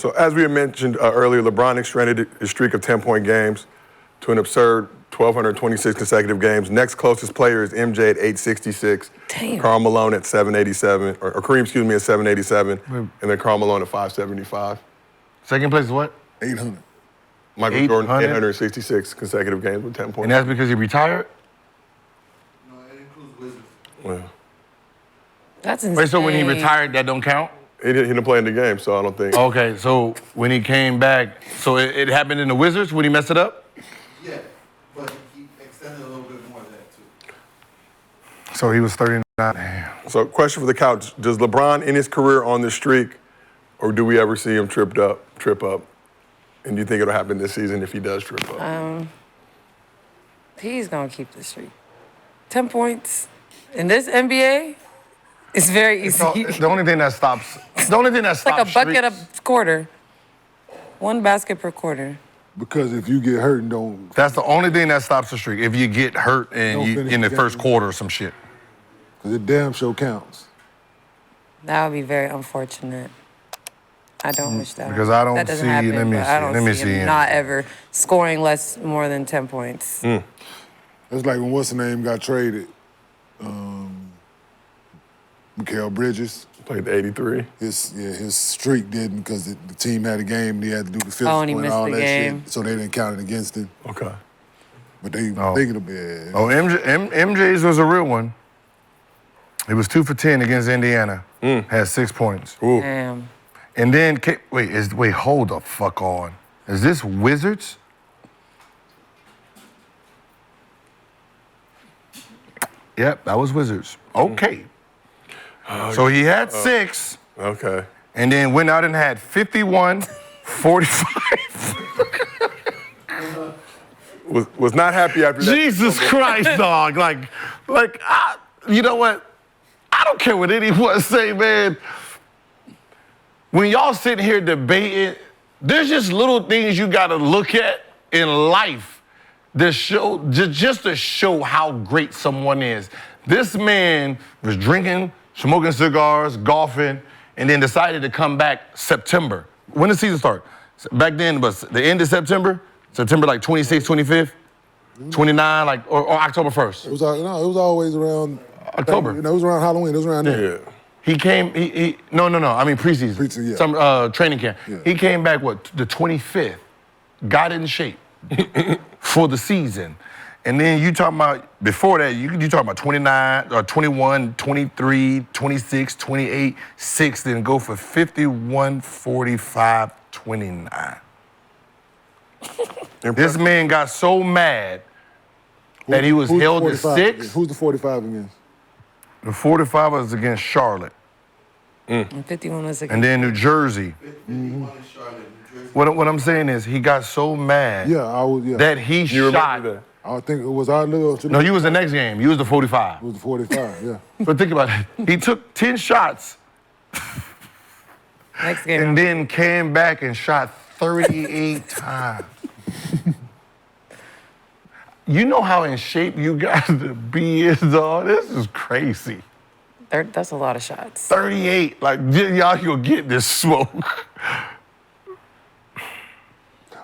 So as we had mentioned earlier, LeBron extended his streak of 10-point games to an absurd 1,226 consecutive games. Next closest player is MJ at 866. Damn. Karl Malone at 787, or Kareem, excuse me, at 787, and then Karl Malone at 575. Second place is what? 800. Michael Jordan, 866 consecutive games with 10 points. And that's because he retired? No, it includes Wizards. Yeah. That's insane. Wait, so when he retired, that don't count? He didn't play in the game, so I don't think. Okay, so when he came back, so it happened in the Wizards when he messed it up? Yeah, but he extended a little bit more than that, too. So he was 39. Damn. So question for the couch, does LeBron end his career on this streak, or do we ever see him trip up? And do you think it'll happen this season if he does trip up? He's going to keep the streak. 10 points in this NBA is very easy. The only thing that stops It's like a bucket streaks, a quarter. One basket per quarter. Because if you get hurt and don't... That's the only thing that stops the streak. If you get hurt and Don't you finish in the the first game. quarter or some shit. Because it damn sure counts. That would be very unfortunate. I don't wish that. Because I don't that doesn't see- happen, let me but I see, don't let me see see him him. not ever scoring more than 10 points. That's like when what's-the-name got traded. Mikal Bridges. Played 83. His streak didn't because the team had a game and he had to do the physical and he missed all the that game. shit. So they didn't count it against him. Okay. But they thinking of it. Oh, MJ's was a real one. He was 2 for 10 against Indiana. Had 6 points. Ooh. Damn. And then, wait, hold the fuck on. Is this Wizards? Yep, that was Wizards. Okay. So he had 6, Okay. and then went out and had 51, 45. Was not happy after that. Jesus Christ, dog. You know what? I don't care what anyone say, man. When y'all sitting here debating, there's just little things you gotta look at in life that show, just to show how great someone is. This man was drinking, smoking cigars, golfing, and then decided to come back September. When did the season start? Back then, was the end of September like 26th, 25th, 29, like, or October 1st? It was always around October. It was around Halloween. It was around there. Yeah. He came, no, I mean preseason. Preseason, yeah. Some training camp. Yeah. He came back, the 25th, got in shape for the season. And then you talking about, before that, you talking about 29, or 21, 23, 26, 28, 6, then go for 51, 45, 29. This man got so mad that he was Who's the held to 45 6. against? Who's the 45 against? The 45 was against Charlotte. And 51 was And then New Jersey. 51 in Charlotte, New Jersey. What I'm saying is he got so mad that he You shot. remember that? I think it was our little. No, you was the next game. You was the 45. It was the 45, yeah. But think about it. He took 10 shots next game. and then came back and shot 38 times. You know how in shape you got to be, dog? This is crazy. That's a lot of shots. 38, like, y'all gonna get this smoke.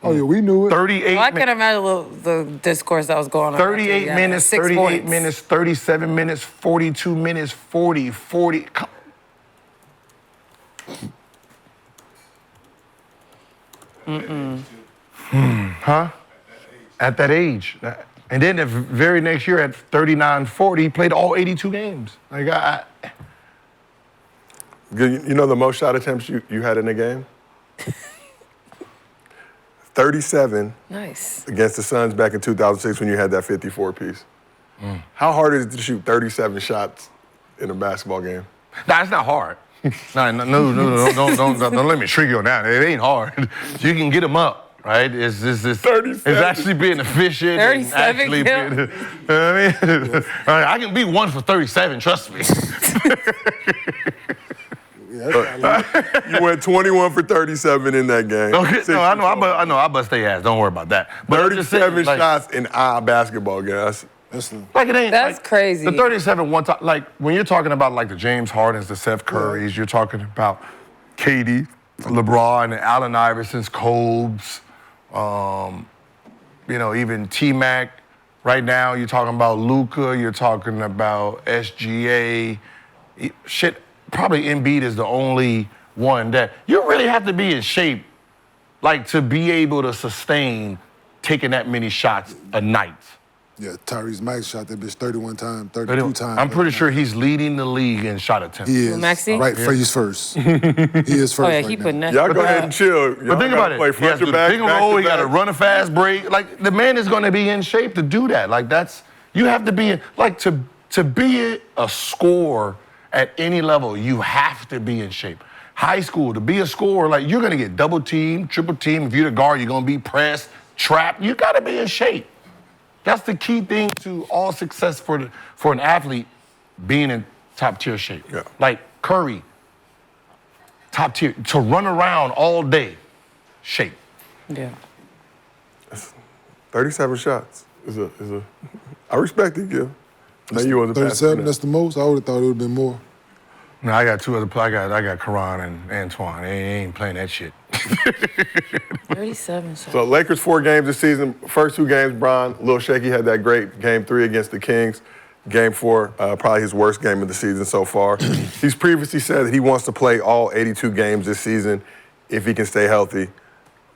Oh, yeah, we knew it. 38 Well, I can imagine the discourse that was going on. 38 Yeah, minutes, 6 38 points. minutes, 37 minutes, 42 minutes, 40. Huh? At that age. And then the very next year at 39, 40, he played all 82 games. Like, You know the most shot attempts you had in a game? 37 Nice. against the Suns back in 2006 when you had that 54 piece. How hard is it to shoot 37 shots in a basketball game? Nah, it's not hard. No, don't let me trick you on that. It ain't hard. You can get them up, right? It's 37. It's actually being efficient. 37 and actually kills? being, you know what I mean? I can be 1 for 37, trust me. You went 21 for 37 in that game. Okay, no, I know, I bust their ass. Don't worry about that. But I'm just saying, 37 like, shots in a basketball game. like it ain't. That's like, crazy. The 37 one time, like when you're talking about like the James Hardens, the Seth Currys, you're talking about KD, LeBron and Allen Iverson's, Cobes, even T-Mac. Right now, you're talking about Luka, you're talking about SGA. Shit, probably Embiid is the only one that you really have to be in shape, like to be able to sustain taking that many shots a night. Yeah, Tyrese Max shot that bitch 31 times, 32 times. I'm pretty sure he's leading the league in shot attempts. He is. Maxey? Right, he's first. He is first. Oh, yeah, right he now. putting that. Y'all go ahead and chill. But think about it. Play He front has to to back, pick and back roll. to He got to back. run a fast break. Like the man is going to be in shape to do that. Like you have to be to be a scorer at any level. You have to be in shape. High school to be a scorer, like you're going to get double team, triple team. If you're the guard, you're going to be pressed, trapped. You got to be in shape. That's the key thing to all success for an athlete, being in top tier shape. Yeah. Like Curry, top tier, to run around all day, shape. Yeah. 37 shots is a. I respect it, Gil. Now you on the 37, that's the most? I would have thought it would have been more. No, I got two other players. I got Karan and Antoine. They ain't playing that shit. 37 shots. So Lakers 4 games this season. First 2 games, Bron, a little shaky. Had that great game 3 against the Kings. Game 4, probably his worst game of the season so far. He's previously said that he wants to play all 82 games this season if he can stay healthy.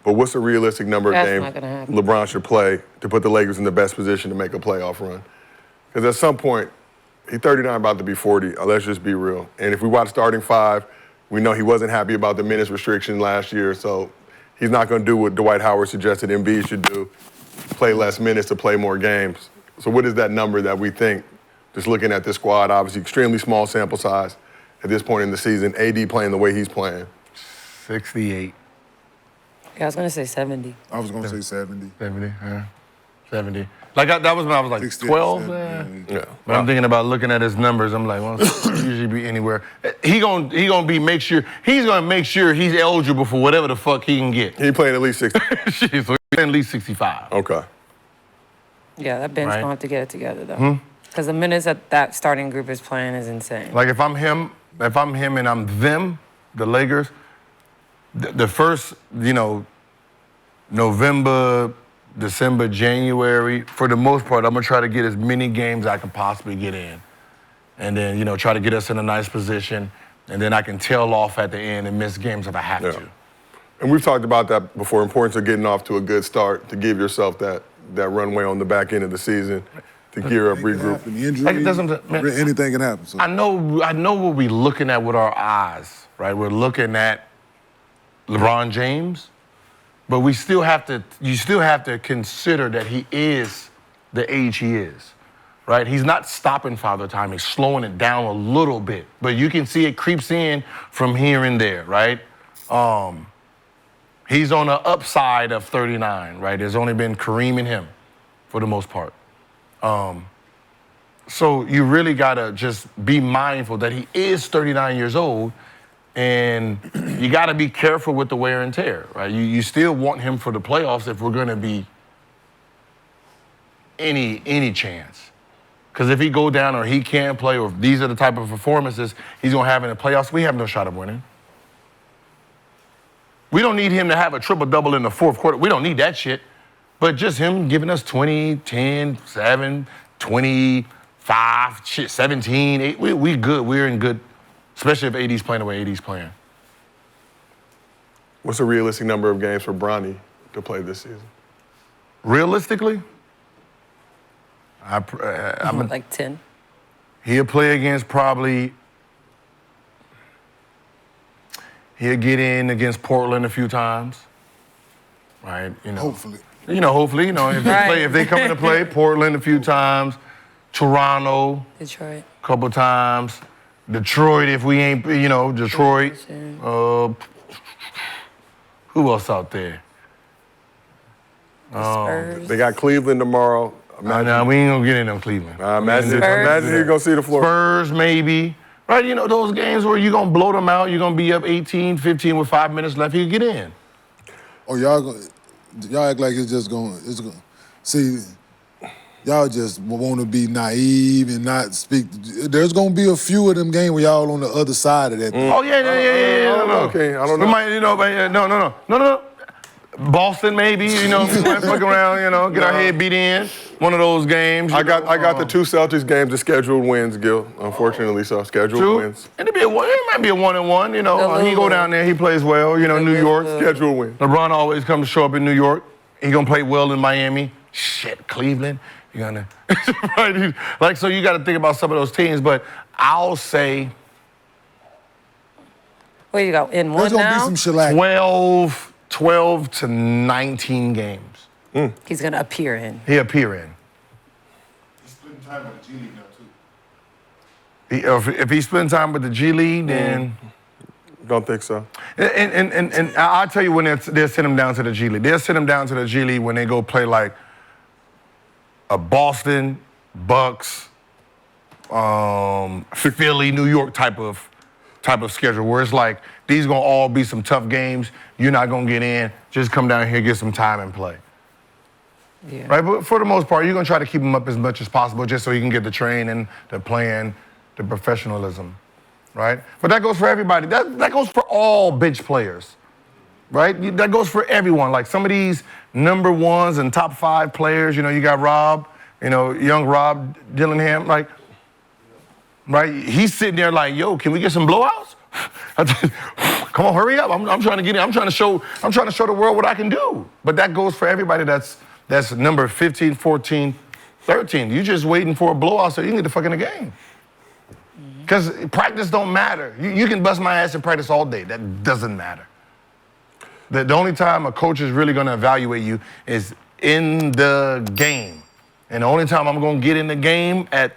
But what's a realistic number of That's games not gonna happen. LeBron should play to put the Lakers in the best position to make a playoff run? Because at some point, he's 39, about to be 40. Let's just be real. And if we watch starting 5, we know he wasn't happy about the minutes restriction last year, so he's not going to do what Dwight Howard suggested Embiid should do, play less minutes to play more games. So what is that number that we think, just looking at this squad, obviously extremely small sample size at this point in the season, AD playing the way he's playing? 68. Yeah, I was going to say 70. I was going to say 70. 70, yeah. 70. Like, that was when I was like 60, 12. 70, Yeah. But I'm thinking about looking at his numbers. I'm like, well, usually be anywhere. He's gonna make sure he's eligible for whatever the fuck he can get. He playing at least 60. Shit, so he's at least 65. Okay. Yeah, that bench Right. going to have to get it together, though. Because the minutes that starting group is playing is insane. Like if I'm him and I'm them, the Lakers, the first, November, December, January, for the most part, I'm gonna try to get as many games I can possibly get in. And then, try to get us in a nice position. And then I can tail off at the end and miss games if I have to. And we've talked about that before, importance of getting off to a good start, to give yourself that runway on the back end of the season, to gear up, regroup. Injury, Like, it doesn't- man, anything can happen. So. I know what we're looking at with our eyes, right? We're looking at LeBron James, but you still have to consider that he is the age he is, right? He's not stopping Father Time, he's slowing it down a little bit, but you can see it creeps in from here and there, right? He's on the upside of 39, right? There's only been Kareem and him for the most part. So you really gotta just be mindful that he is 39 years old, and you gotta be careful with the wear and tear, right? You still want him for the playoffs if we're gonna be any chance. Because if he go down or he can't play, or if these are the type of performances he's gonna have in the playoffs, we have no shot of winning. We don't need him to have a triple-double in the fourth quarter. We don't need that shit. But just him giving us 20, 10, 7, 25, 17, 8, we good. We're in good, especially if AD's playing the way AD's playing. What's a realistic number of games for Bronny to play this season? Realistically, Like 10. he'll play against probably, he'll get in against Portland a few times, right? Hopefully. Hopefully, if they come into play, Portland a few times, Toronto Detroit. a couple times, Detroit if we ain't, Detroit. Who else out there? Spurs. They got Cleveland tomorrow. Nah, we ain't gonna get in them Cleveland. Imagine Spurs. you're going to see the floor. Spurs maybe, right? Those games where you're gonna blow them out, you're gonna be up 18, 15 with 5 minutes left, you get in. Oh, y'all act like it's going. See, y'all just want to be naive and not speak. There's gonna be a few of them games where y'all on the other side of that. Oh yeah. No. Okay, I don't know. We might, but no. Boston maybe, we might fuck around, get our head beat in. One of those games. I got the two Celtics games, the scheduled wins, Gil. Unfortunately, so scheduled wins. And it might be a 1-1. He go down there, he plays well. New York. Scheduled win. LeBron always comes to show up in New York. He gonna play well in Miami. Shit, Cleveland. You're gonna right. So you got to think about some of those teams. But I'll say Where you go? In There's one gonna now? be some shellac. 12 to 19 games. He's going to appear in. He appear in. He's splitting time with the G League now, too. If he spends time with the G League, then. Don't think so. And I'll tell you when they'll send him down to the G League. They'll send him down to the G League when they go play like a Boston, Bucks, Philly, New York type of schedule where it's like these gonna all be some tough games. You're not gonna get in. Just come down here, get some time and play. Yeah. Right, but for the most part, you're gonna try to keep him up as much as possible just so he can get the training, the playing, the professionalism. Right? But that goes for everybody. That goes for all bench players, right? That goes for everyone. Like some of these number ones and top 5 players, you got Rob, young Rob Dillingham, like, right? He's sitting there like, yo, can we get some blowouts? Come on, hurry up. I'm trying to get in. I'm trying to show the world what I can do. But that goes for everybody that's number 15, 14, 13. You're just waiting for a blowout so you can get the fuck in the game. Because practice don't matter. You can bust my ass in practice all day. That doesn't matter. The only time a coach is really going to evaluate you is in the game. And the only time I'm going to get in the game at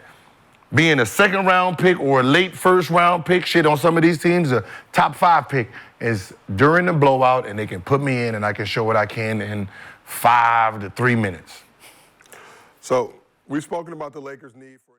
being a 2nd round pick or a late 1st round pick, shit on some of these teams, a top 5 pick, is during the blowout and they can put me in and I can show what I can in 5 to 3 minutes. So we've spoken about the Lakers' need for